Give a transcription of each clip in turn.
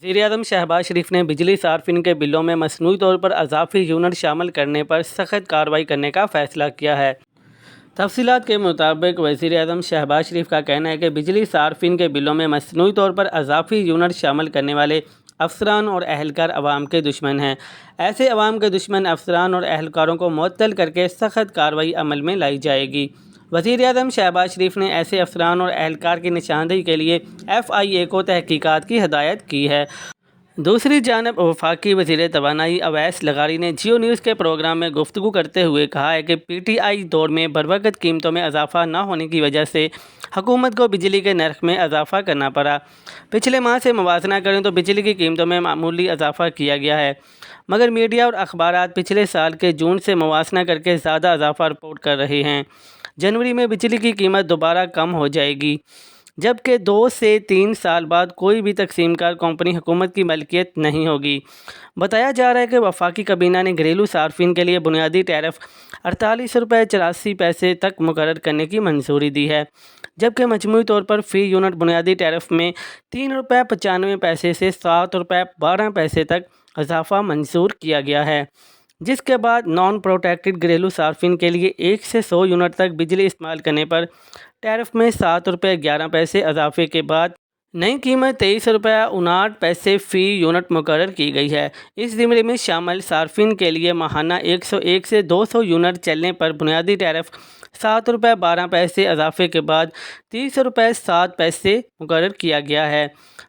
وزیراعظم شہباز شریف نے بجلی صارفین کے بلوں میں مصنوعی طور پر اضافی یونٹ شامل کرنے پر سخت کارروائی کرنے کا فیصلہ کیا ہے۔ تفصیلات کے مطابق وزیراعظم شہباز شریف کا کہنا ہے کہ بجلی صارفین کے بلوں میں مصنوعی طور پر اضافی یونٹ شامل کرنے والے افسران اور اہلکار عوام کے دشمن ہیں۔ ایسے عوام کے دشمن افسران اور اہلکاروں کو معطل کر کے سخت کارروائی عمل میں لائی جائے گی۔ وزیراعظم شہباز شریف نے ایسے افسران اور اہلکار کی نشاندہی کے لیے FIA کو تحقیقات کی ہدایت کی ہے۔ دوسری جانب وفاقی وزیر توانائی اویس لغاری نے جیو نیوز کے پروگرام میں گفتگو کرتے ہوئے کہا ہے کہ PTI دور میں بروقت قیمتوں میں اضافہ نہ ہونے کی وجہ سے حکومت کو بجلی کے نرخ میں اضافہ کرنا پڑا۔ پچھلے ماہ سے موازنہ کریں تو بجلی کی قیمتوں میں معمولی اضافہ کیا گیا ہے، مگر میڈیا اور اخبارات پچھلے سال کے جون سے موازنہ کر کے زیادہ اضافہ رپورٹ کر رہے ہیں۔ جنوری میں بجلی کی قیمت دوبارہ کم ہو جائے گی، جبکہ 2 سے 3 سال بعد کوئی بھی تقسیم کار کمپنی حکومت کی ملکیت نہیں ہوگی۔ بتایا جا رہا ہے کہ وفاقی کابینہ نے گھریلو صارفین کے لیے بنیادی ٹیرف 48.84 تک مقرر کرنے کی منظوری دی ہے، جبکہ مجموعی طور پر فی یونٹ بنیادی ٹیرف میں 3.95 سے 7.12 تک اضافہ منظور کیا گیا ہے، جس کے بعد نان پروٹیکٹڈ گھریلو صارفین کے لیے 1 سے 100 یونٹ تک بجلی استعمال کرنے پر ٹیرف میں 7.11 اضافے کے بعد نئی قیمت 23.59 فی یونٹ مقرر کی گئی ہے۔ اس زمرے میں شامل صارفین کے لیے ماہانہ 101 سے 200 یونٹ چلنے پر بنیادی ٹیرف 7.12 اضافے کے بعد 30.07 مقرر کیا گیا ہے۔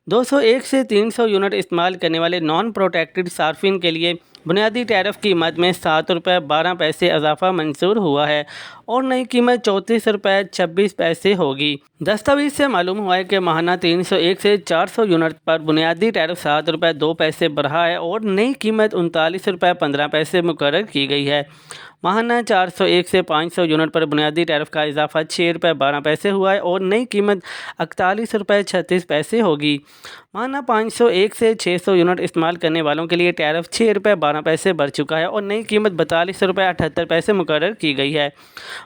201 سے 300 یونٹ استعمال کرنے والے نان پروٹیکٹڈ صارفین کے لیے بنیادی ٹیرف قیمت میں 7.12 اضافہ منظور ہوا ہے اور نئی قیمت 34.26 ہوگی۔ دستاویز سے معلوم ہوا ہے کہ ماہانہ 301 سے 400 یونٹ پر بنیادی ٹیرف 7.2 بڑھا ہے اور نئی قیمت 39.15 مقرر کی گئی ہے۔ ماہانہ 401 سے 500 یونٹ پر بنیادی ٹیرف کا اضافہ 6.12 ہوا ہے اور نئی قیمت 41.36 ہوگی۔ ماہانہ 501 سے 600 یونٹ استعمال کرنے والوں کے لیے ٹیرف 6.12 بڑھ چکا ہے اور نئی قیمت 42.78 مقرر کی گئی ہے۔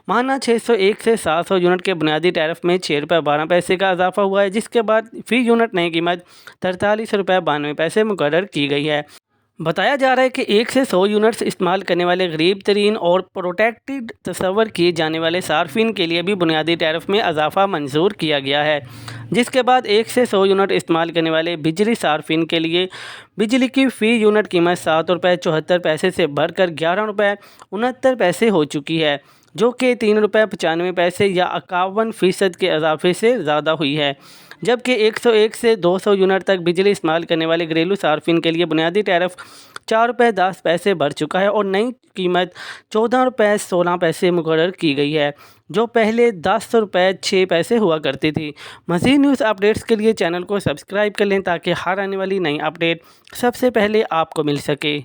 ماہانہ 601 سے 700 یونٹ کے بنیادی ٹیرف میں 6.12 کا اضافہ ہوا ہے، جس کے بعد فی یونٹ نئی قیمت 43.92 مقرر کی گئی ہے۔ بتایا جا رہا ہے کہ 1 سے 100 یونٹس استعمال کرنے والے غریب ترین اور پروٹیکٹڈ تصور کیے جانے والے صارفین کے لیے بھی بنیادی ٹیرف میں اضافہ منظور کیا گیا ہے، جس کے بعد 1 سے 100 یونٹ استعمال کرنے والے بجلی صارفین کے لیے بجلی کی فی یونٹ قیمت 7.74 سے بڑھ کر 11.69 ہو چکی ہے، جو کہ 3.95 یا 51% کے اضافے سے زیادہ ہوئی ہے، جبکہ 101 سے 200 یونٹ تک بجلی استعمال کرنے والے گھریلو صارفین کے لیے بنیادی ٹیرف 4.10 بڑھ چکا ہے اور نئی قیمت 14.16 مقرر کی گئی ہے، جو پہلے 10.06 ہوا کرتی تھی۔ مزید نیوز اپڈیٹس کے لیے چینل کو سبسکرائب کر لیں تاکہ ہر آنے والی نئی اپڈیٹ سب سے پہلے آپ کو مل سکے۔